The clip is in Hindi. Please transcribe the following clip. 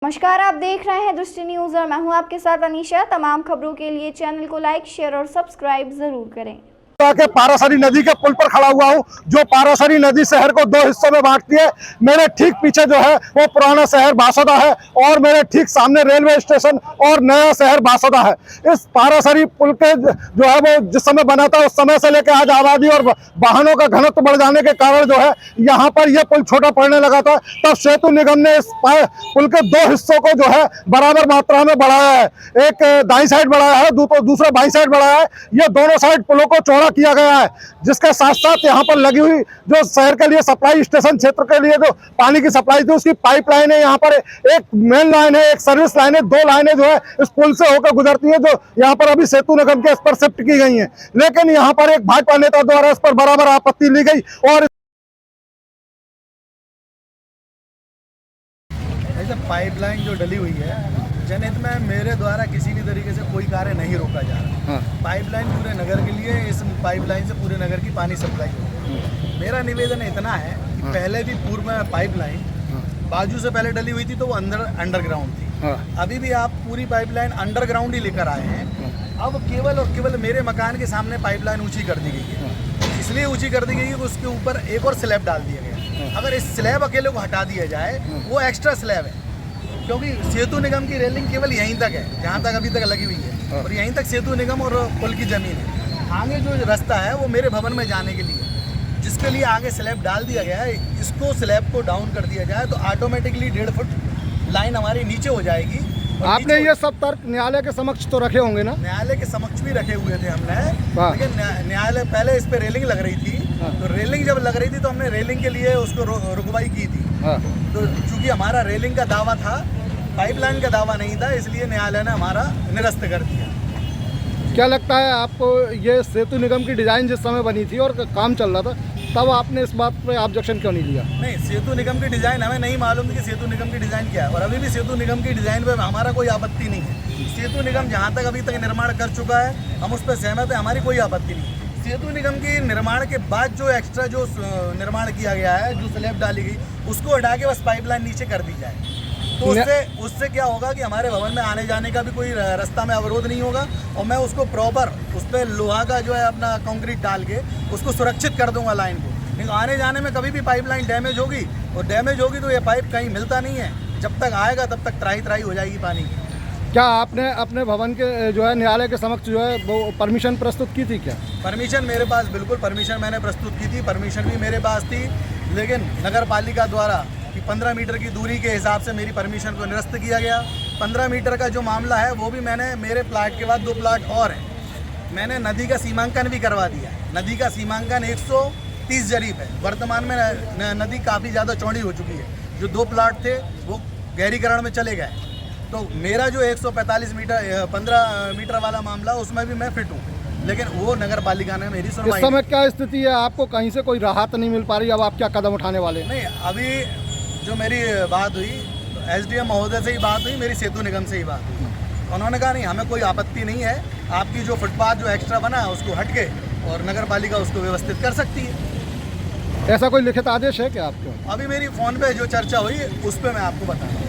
नमस्कार, आप देख रहे हैं दृष्टि न्यूज और मैं हूं आपके साथ अनीशा। तमाम खबरों के लिए चैनल को लाइक, शेयर और सब्सक्राइब जरूर करें। के पारासरी नदी के पुल पर खड़ा हुआ हूं, जो पारासरी नदी शहर को दो हिस्सों में बांटती है। मेरे ठीक पीछे जो है वो पुराना शहर बासोदा है और मेरे ठीक सामने रेलवे स्टेशन और नया शहर बासोदा है। इस पारासरी पुल के जो है वो जिस समय बना था उस समय से लेकर आज आबादी और वाहनों का घनत्व बढ़ जाने के कारण जो है यहाँ पर यह पुल छोटा पड़ने लगा था। तब सेतु निगम ने इस पुल के दो हिस्सों को जो है बराबर मात्रा में बढ़ाया है। एक दाईं साइड बढ़ाया है, दूसरा बाईं साइड बढ़ाया है। यह दोनों साइड पुलों को चौड़ा किया गया है, जिसके साथ साथ यहाँ पर लगी हुई जो शहर के लिए सप्लाई स्टेशन क्षेत्र के लिए जो पानी की सप्लाई थी उसकी पाइपलाइन है। यहाँ पर एक मेन लाइन है, एक सर्विस लाइन है, दो लाइनें जो है इस पुल से होकर गुजरती है, जो यहाँ पर अभी सेतु निगम के इस पर शिफ्ट की गई हैं। लेकिन यहाँ पर एक भाजपा नेता द्वारा इस पर बराबर आपत्ति ली गई और पाइपलाइन जो डली हुई है जनहित में मेरे द्वारा किसी भी तरीके से कोई कार्य नहीं रोका जा रहा। पाइपलाइन पूरे नगर के लिए, इस पाइपलाइन से पूरे नगर की पानी सप्लाई होगी। मेरा निवेदन इतना है कि पहले भी पूर्व में पाइपलाइन बाजू से पहले डली हुई थी तो वो अंडरग्राउंड थी। अभी भी आप पूरी पाइपलाइन अंडरग्राउंड ही लेकर आए हैं। अब केवल और केवल मेरे मकान के सामने पाइपलाइन ऊँची कर दी गई है। इसलिए ऊँची कर दी गई कि उसके ऊपर एक और स्लैब डाल दिया गया। अगर इस स्लैब अकेले को हटा दिया जाए, वो एक्स्ट्रा स्लैब है, क्योंकि सेतु निगम की रेलिंग केवल यहीं तक है जहाँ तक अभी तक लगी हुई है और यहीं तक सेतु निगम और पुल की जमीन है। आगे जो रास्ता है वो मेरे भवन में जाने के लिए, जिसके लिए आगे स्लैब डाल दिया गया है, इसको स्लैब को डाउन कर दिया जाए तो ऑटोमेटिकली 1.5 फुट लाइन हमारी नीचे हो जाएगी। आपने ये सब तर्क न्यायालय के समक्ष तो रखे होंगे ना? न्यायालय के समक्ष भी रखे हुए थे हमने, लेकिन न्यायालय पहले इस पे रेलिंग लग रही थी। तो रेलिंग जब लग रही थी तो हमने रेलिंग के लिए उसको रुकवाई की थी। तो चूंकि हमारा रेलिंग का दावा था, पाइपलाइन का दावा नहीं था, इसलिए न्यायालय ने हमारा निरस्त कर दिया। क्या लगता है आपको, ये सेतु निगम की डिज़ाइन जिस समय बनी थी और काम चल रहा था तब आपने इस बात पे ऑब्जेक्शन क्यों नहीं लिया? नहीं, सेतु निगम की डिज़ाइन हमें नहीं मालूम थी कि सेतु निगम की डिज़ाइन क्या है, और अभी भी सेतु निगम की डिज़ाइन पे हमारा कोई आपत्ति नहीं है। सेतु निगम जहाँ तक अभी तक निर्माण कर चुका है हम उस पर सहमत है, हमारी कोई आपत्ति नहीं। सेतु निगम की निर्माण के बाद जो एक्स्ट्रा जो निर्माण किया गया है, जो स्लैब डाली गई, उसको हटा के बस पाइपलाइन नीचे कर दी जाए तो उससे क्या होगा कि हमारे भवन में आने जाने का भी कोई रास्ता में अवरोध नहीं होगा और मैं उसको प्रॉपर उस पर लोहा का जो है अपना कंक्रीट डाल के उसको सुरक्षित कर दूंगा लाइन को। लेकिन आने जाने में कभी भी पाइपलाइन डैमेज होगी और डैमेज होगी तो ये पाइप कहीं मिलता नहीं है, जब तक आएगा तब तक त्राही हो जाएगी पानी की। क्या आपने अपने भवन के जो है न्यायालय के समक्ष जो है वो परमिशन प्रस्तुत की थी? क्या परमिशन मेरे पास, बिल्कुल परमिशन मैंने प्रस्तुत की थी, परमिशन भी मेरे पास थी, लेकिन नगर पालिका द्वारा कि 15 मीटर की दूरी के हिसाब से मेरी परमिशन को निरस्त किया गया। 15 मीटर का जो मामला है वो भी मैंने, मेरे प्लाट के बाद 2 प्लाट और हैं, मैंने नदी का सीमांकन भी करवा दिया। नदी का सीमांकन 130 जरीब है। वर्तमान में नदी काफ़ी ज़्यादा चौड़ी हो चुकी है। जो 2 प्लाट थे वो गहरीकरण में चले गए, तो मेरा जो 145 मीटर 15 मीटर वाला मामला उसमें भी मैं फिट हूँ, लेकिन वो नगर पालिका ने मेरी सुनवाई। इस समय क्या स्थिति है? आपको कहीं से कोई राहत नहीं मिल पा रही, अब आप क्या कदम उठाने वाले? नहीं, अभी जो मेरी बात हुई तो SDM महोदय से ही बात हुई, मेरी सेतु निगम से ही बात हुई। उन्होंने कहा नहीं, हमें कोई आपत्ति नहीं है, आपकी जो फुटपाथ जो एक्स्ट्रा बना है उसको हट के और नगर पालिका उसको व्यवस्थित कर सकती है। ऐसा कोई लिखित आदेश है क्या आपको? अभी मेरी फ़ोन पे जो चर्चा हुई उस पर मैं आपको बता रहा हूँ।